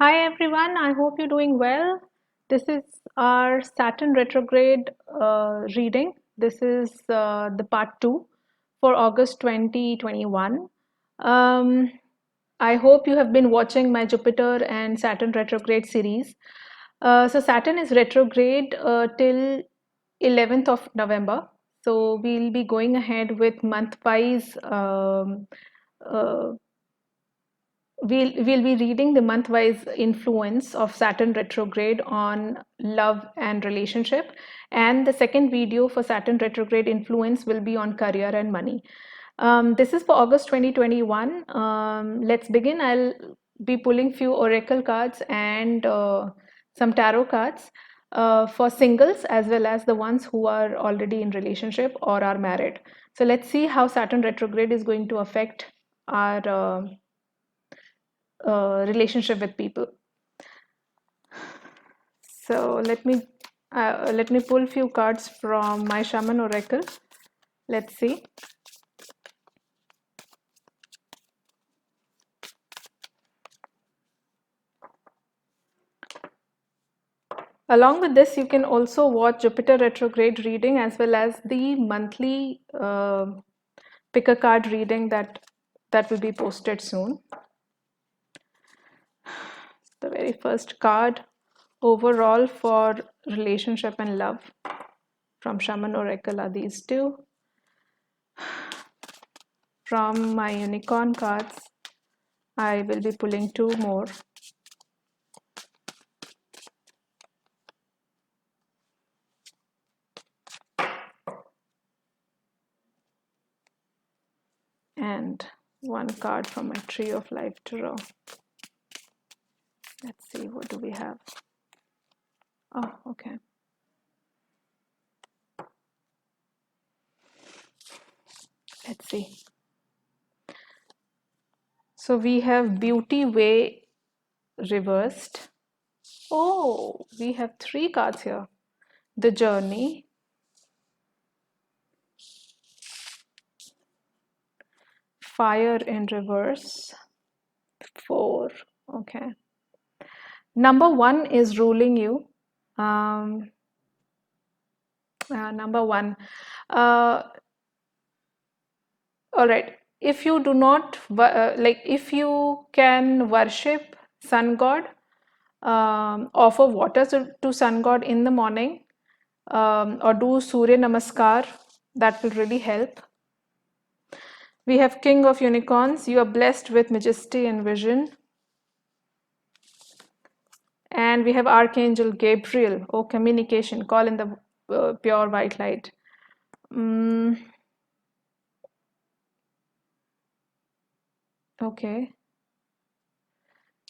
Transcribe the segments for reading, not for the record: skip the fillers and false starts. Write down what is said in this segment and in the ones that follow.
Hi everyone, I hope you're doing well. This is our Saturn Retrograde reading. This is the part 2 for August 2021. Um, I hope you have been watching my Jupiter and Saturn Retrograde series. So Saturn is retrograde till 11th of November. So we'll be going ahead with month-wise uh, we'll be reading the month-wise influence of Saturn retrograde on love and relationship, and the second video for Saturn retrograde influence will be on career and money. This is for August 2021. Let's begin. I'll be pulling few oracle cards and some tarot cards for singles as well as the ones who are already in relationship or are married. So let's see how Saturn retrograde is going to affect our relationship with people. So let me pull few cards from my Shaman Oracle. Let's see. Along with this, you can also watch Jupiter retrograde reading as well as the monthly pick a card reading that will be posted soon. The very first card overall for relationship and love from Shaman Oracle are these two. From my unicorn cards, I will be pulling two more. And one card from my Tree of Life Tarot. Let's see, what do we have? Oh, okay. Let's see. So we have Beauty Way reversed. Oh, we have three cards here. The Journey, Fire in reverse, 4. Okay. Number 1 is ruling you. Number 1. All right. If you do not if you can worship sun god, offer water to sun god in the morning, or do Surya Namaskar, that will really help. We have King of Unicorns. You are blessed with majesty and vision. And we have Archangel Gabriel. Oh, communication. Call in the pure white light. Okay.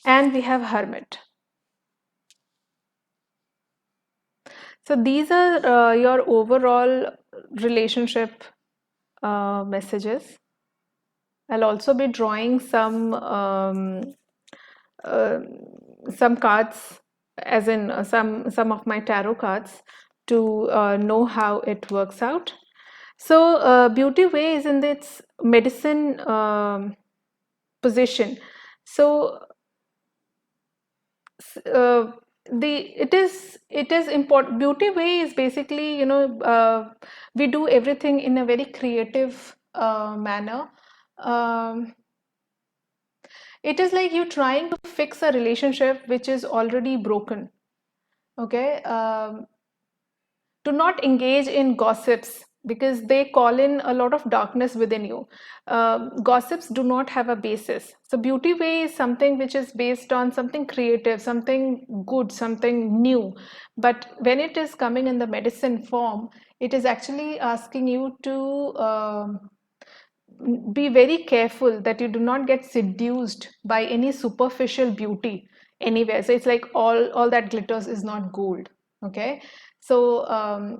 And we have Hermit. So these are your overall relationship messages. I'll also be drawing some cards, as in some of my tarot cards, to know how it works out. So Beauty Way is in its medicine position. So it is important. Beauty Way is basically, we do everything in a very creative manner. It is like you trying to fix a relationship which is already broken. Okay. Do not engage in gossips because they call in a lot of darkness within you. Gossips do not have a basis. So Beauty Way is something which is based on something creative, something good, something new. But when it is coming in the medicine form, it is actually asking you to be very careful that you do not get seduced by any superficial beauty anywhere. So it's like all that glitters is not gold. Okay. So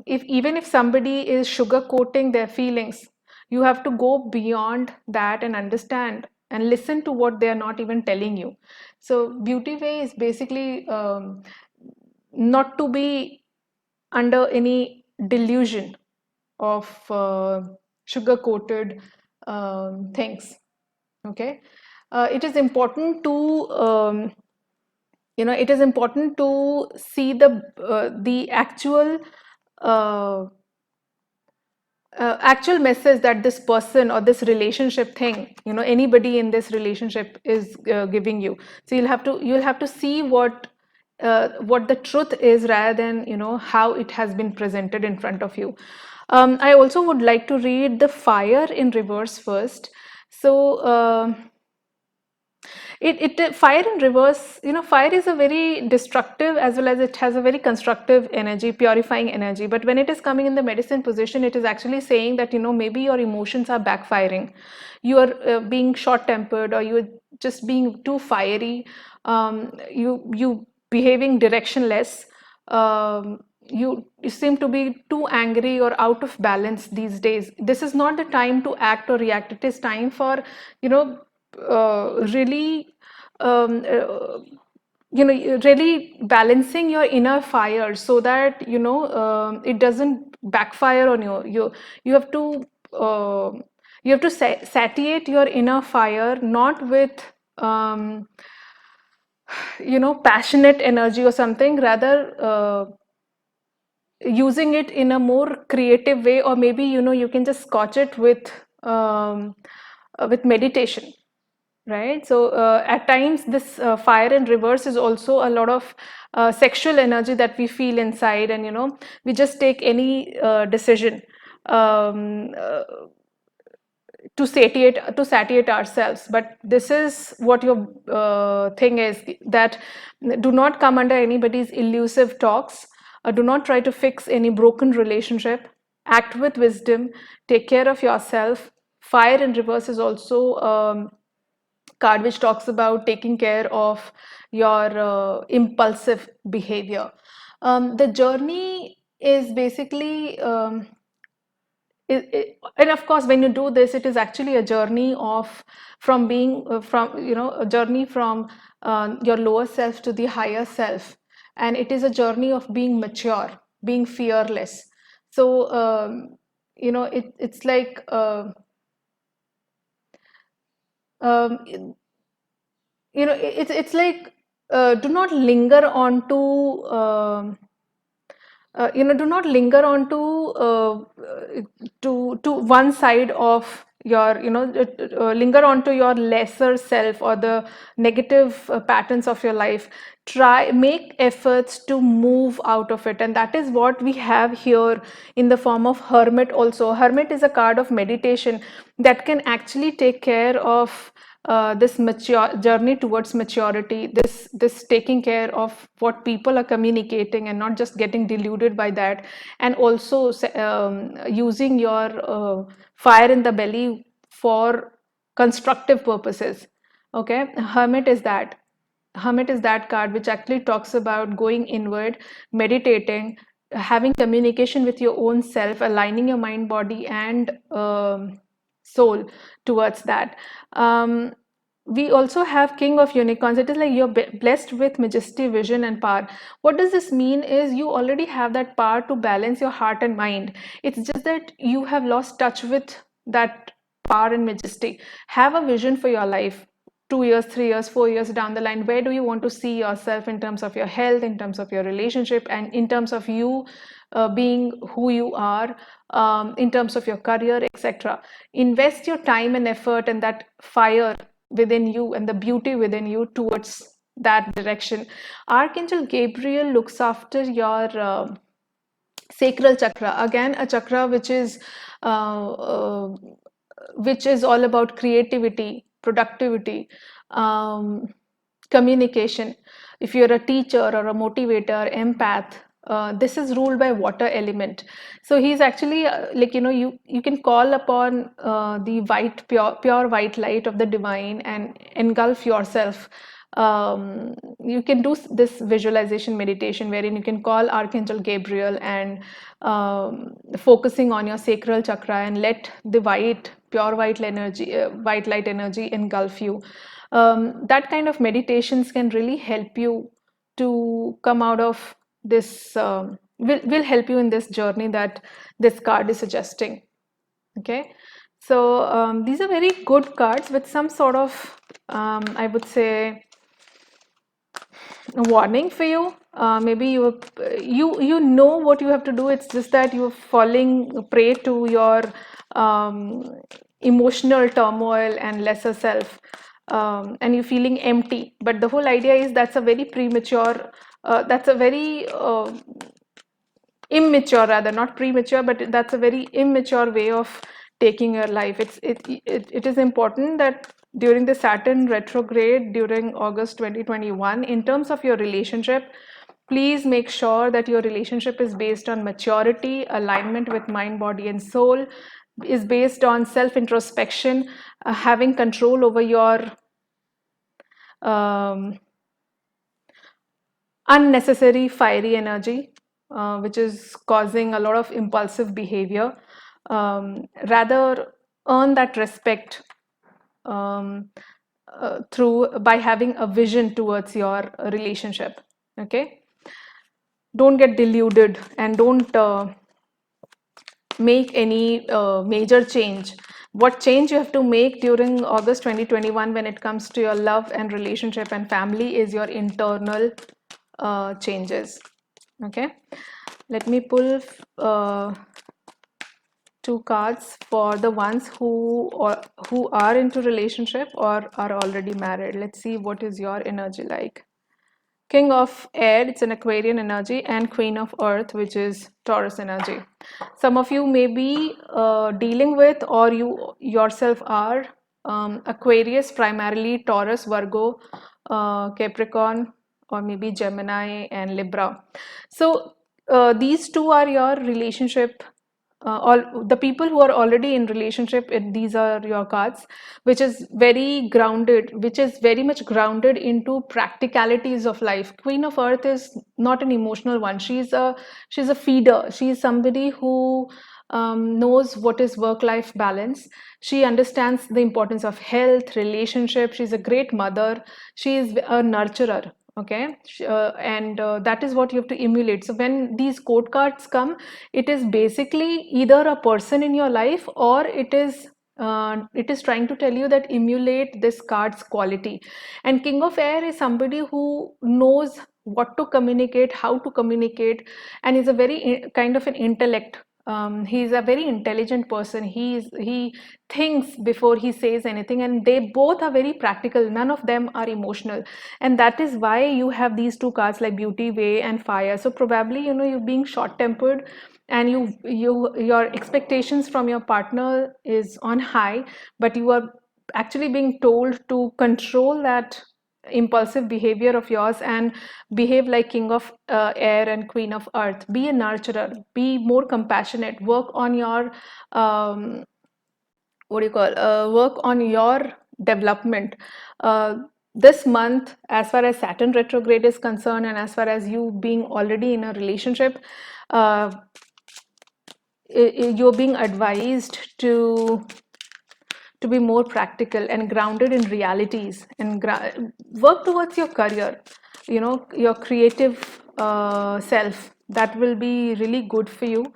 if even if somebody is sugarcoating their feelings, you have to go beyond that and understand and listen to what they are not even telling you. So Beauty Way is basically not to be under any delusion of sugar coated things. Okay. It is important to it is important to see the uh, actual message that this person or this relationship thing, anybody in this relationship is giving you. So you'll have to see what the truth is, rather than how it has been presented in front of you. I also would like to read the fire in reverse first. So fire in reverse, fire is a very destructive as well as it has a very constructive energy, purifying energy. But when it is coming in the medicine position, it is actually saying that maybe your emotions are backfiring, you are being short tempered, or you are just being too fiery, you behaving directionless, you seem to be too angry or out of balance these days. This is not the time to act or react. It is time for really really balancing your inner fire, so that it doesn't backfire on you. You have to satiate your inner fire, not with passionate energy or something, rather using it in a more creative way, or maybe you can just scotch it with meditation, right? So at times this fire in reverse is also a lot of sexual energy that we feel inside, and we just take any decision um, uh, to satiate ourselves. But this is what your thing is, that do not come under anybody's elusive talks, do not try to fix any broken relationship, act with wisdom, take care of yourself. Fire in reverse is also card which talks about taking care of your impulsive behavior. The journey is basically and of course, when you do this, it is actually a journey of from being from a journey from your lower self to the higher self, and it is a journey of being mature, being fearless. So it's like um, it's like do not linger on to do not linger on to one side of your linger on to your lesser self or the negative patterns of your life. Make efforts to move out of it, and that is what we have here in the form of hermit. Also, hermit is a card of meditation that can actually take care of this mature journey towards maturity, this taking care of what people are communicating and not just getting deluded by that, and also using your fire in the belly for constructive purposes. Okay, hermit is that card which actually talks about going inward, meditating, having communication with your own self, aligning your mind, body, and soul towards that. We also have king of unicorns. It is like you're blessed with majesty, vision, and power. What does this mean is you already have that power to balance your heart and mind. It's just that you have lost touch with that power and majesty. Have a vision for your life. 2 years, 3 years, 4 years down the line, where do you want to see yourself in terms of your health, in terms of your relationship, and in terms of you being who you are, in terms of your career, etc. Invest your time and effort and that fire within you and the beauty within you towards that direction. Archangel Gabriel looks after your sacral chakra, again a chakra uh, uh, which is all about creativity, productivity, um, communication. If you're a teacher or a motivator, empath, this is ruled by water element. So he's actually like you can call upon the pure white light of the divine and engulf yourself. You can do this visualization meditation wherein you can call Archangel Gabriel and focusing on your sacral chakra and let the pure white light energy engulf you. That kind of meditations can really help you to come out of this, will help you in this journey that this card is suggesting. Okay, so these are very good cards with some sort of, I would say, warning for you. Maybe you know what you have to do. It's just that you're falling prey to your um, emotional turmoil and lesser self, and you're feeling empty. But the whole idea is that's a very premature. That's a very immature, rather not premature, but that's a very immature way of taking your life. It is important that during the Saturn retrograde during August 2021, in terms of your relationship, please make sure that your relationship is based on maturity, alignment with mind, body, and soul, is based on self introspection, having control over your um, unnecessary fiery energy, which is causing a lot of impulsive behavior. Rather, earn that respect um, through by having a vision towards your relationship. Okay, don't get deluded and don't make any major change. What change you have to make during August 2021 when it comes to your love and relationship and family is your internal changes. Okay, let me pull two cards for the ones who are into relationship or are already married. Let's see what is your energy like. King of Air, it's an Aquarian energy, and Queen of Earth, which is Taurus energy. Some of you may be dealing with, or you yourself are, Aquarius, primarily Taurus, Virgo, Capricorn, or maybe Gemini and Libra. So these two are your relationship, all the people who are already in relationship. These are your cards, which is very grounded, which is very much grounded into practicalities of life. Queen of Earth is not an emotional one. She's a feeder. She's somebody who knows what is work-life balance. She understands the importance of health, relationship. She's a great mother. She is a nurturer. Okay, and that is what you have to emulate. So when these code cards come, it is basically either a person in your life, or it is trying to tell you that emulate this card's quality. And King of Air is somebody who knows what to communicate, how to communicate, and is a very kind of an intellect. He's a very intelligent person. He thinks before he says anything, and they both are very practical. None of them are emotional, and that is why you have these two cards like Beauty, Way, and Fire. So probably you're being short-tempered, and your expectations from your partner is on high, but you are actually being told to control that impulsive behavior of yours and behave like King of Air and Queen of Earth. Be a nurturer, be more compassionate, work on your what do you call work on your development. This month, as far as Saturn retrograde is concerned, and as far as you being already in a relationship, uh, you're being advised to be more practical and grounded in realities, and work towards your career, your creative self. That will be really good for you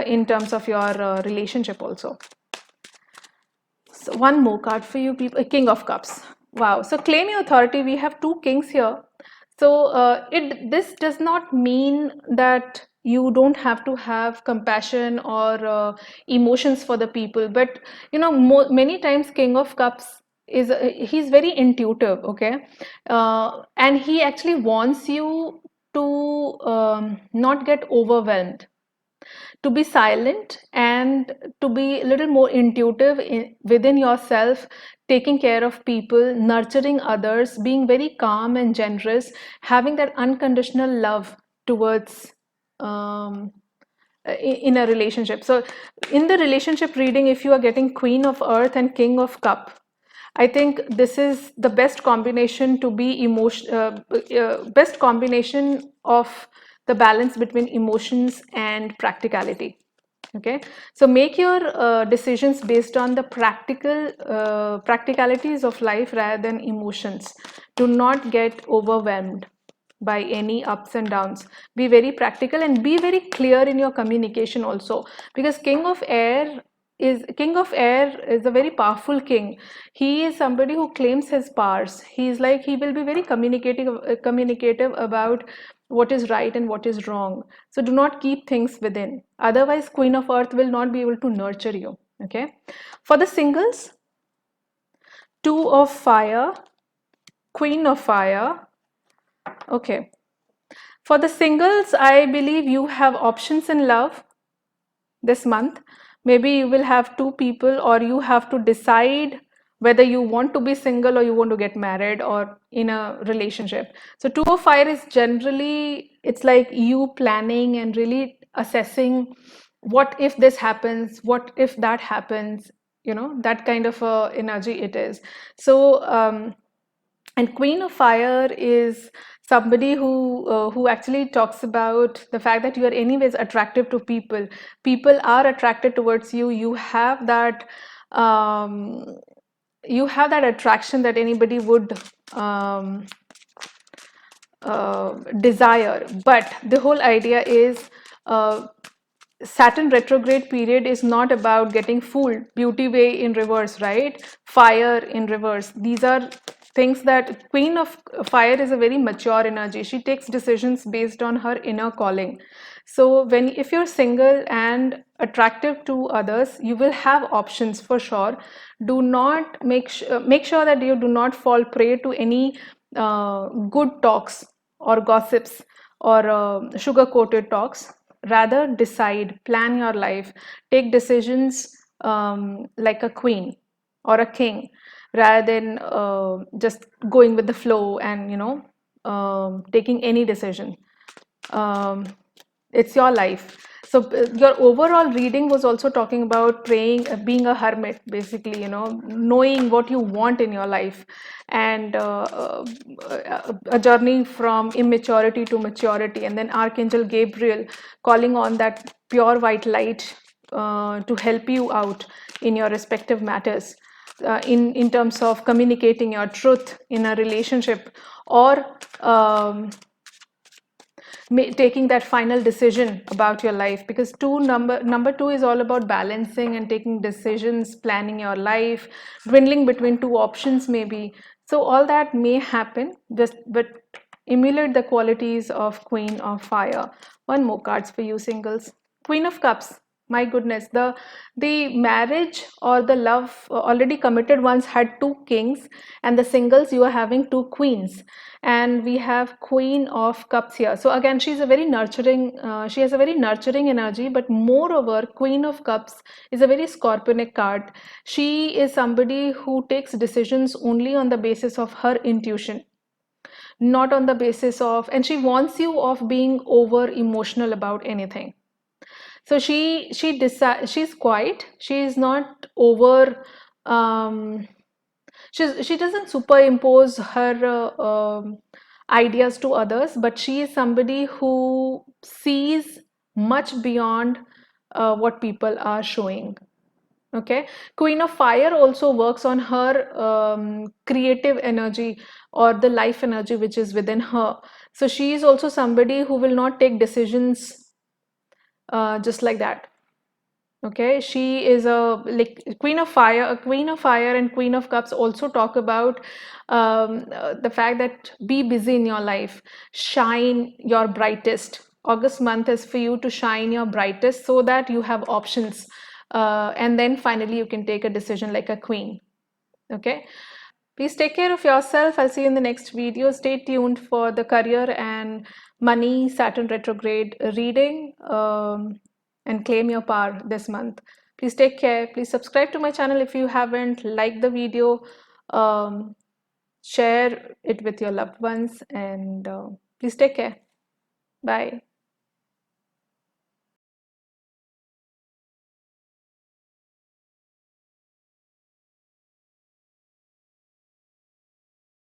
in terms of your relationship also. So one more card for you people, King of Cups. Wow. So claim your authority. We have two kings here. So this does not mean that you don't have to have compassion or emotions for the people, but many times King of Cups is he's very intuitive, okay, and he actually wants you to not get overwhelmed, to be silent, and to be a little more intuitive within yourself, taking care of people, nurturing others, being very calm and generous, having that unconditional love towards in a relationship. So in the relationship reading, if you are getting Queen of Earth and King of Cup, I think this is the best combination to be best combination of the balance between emotions and practicality. Okay, so make your decisions based on the practicalities of life rather than emotions. Do not get overwhelmed by any ups and downs. Be very practical and be very clear in your communication also, because King of Air is king of air is a very powerful king. He is somebody who claims his powers. He's like, he will be very communicative about what is right and what is wrong. So do not keep things within. Otherwise, Queen of Earth will not be able to nurture you. Okay. For the singles, Two of Fire, Queen of Fire. Okay. For the singles, I believe you have options in love this month. Maybe you will have two people, or you have to decide whether you want to be single or you want to get married or in a relationship. So Two of Fire is generally, it's like you planning and really assessing what if this happens, what if that happens, that kind of energy it is. So and Queen of Fire is somebody who actually talks about the fact that you are anyways attractive to people. People are attracted towards you. Um, you have that attraction that anybody would um, desire. But the whole idea is Saturn retrograde period is not about getting fooled. Beauty way in reverse, right? Fire in reverse. These are things that Queen of Fire is a very mature energy. She takes decisions based on her inner calling. So if you're single and attractive to others, you will have options for sure. Do not make sure that you do not fall prey to any good talks or gossips or sugar coated talks. Rather decide, plan your life, take decisions like a queen or a king, rather than just going with the flow and taking any decision. um, it's your life. So your overall reading was also talking about praying, being a hermit, basically, knowing what you want in your life, and a journey from immaturity to maturity, and then Archangel Gabriel calling on that pure white light to help you out in your respective matters, in terms of communicating your truth in a relationship, or taking that final decision about your life, because number two is all about balancing and taking decisions, planning your life, dwindling between two options maybe. So all that may happen, but emulate the qualities of Queen of Fire. One more cards for you singles. Queen of Cups. My goodness, the marriage or the love already committed ones had two kings, and the singles, you are having two queens. And we have Queen of Cups here. So again, she's a very nurturing, she has a very nurturing energy, but moreover, Queen of Cups is a very scorpionic card. She is somebody who takes decisions only on the basis of her intuition, not on the basis of, and she wants you of being over emotional about anything. So she's quiet, she's not over, she doesn't superimpose her ideas to others, but she is somebody who sees much beyond what people are showing. Okay. Queen of Fire also works on her creative energy or the life energy which is within her. So she is also somebody who will not take decisions just like that. Okay, she is a like Queen of Fire. A Queen of Fire and Queen of Cups also talk about the fact that be busy in your life, shine your brightest. August month is for you to shine your brightest so that you have options, and then finally you can take a decision like a queen. Okay. Please take care of yourself. I'll see you in the next video. Stay tuned for the career and money Saturn retrograde reading, and claim your power this month. Please take care. Please subscribe to my channel if you haven't. Like the video, um, share it with your loved ones, and please take care. Bye.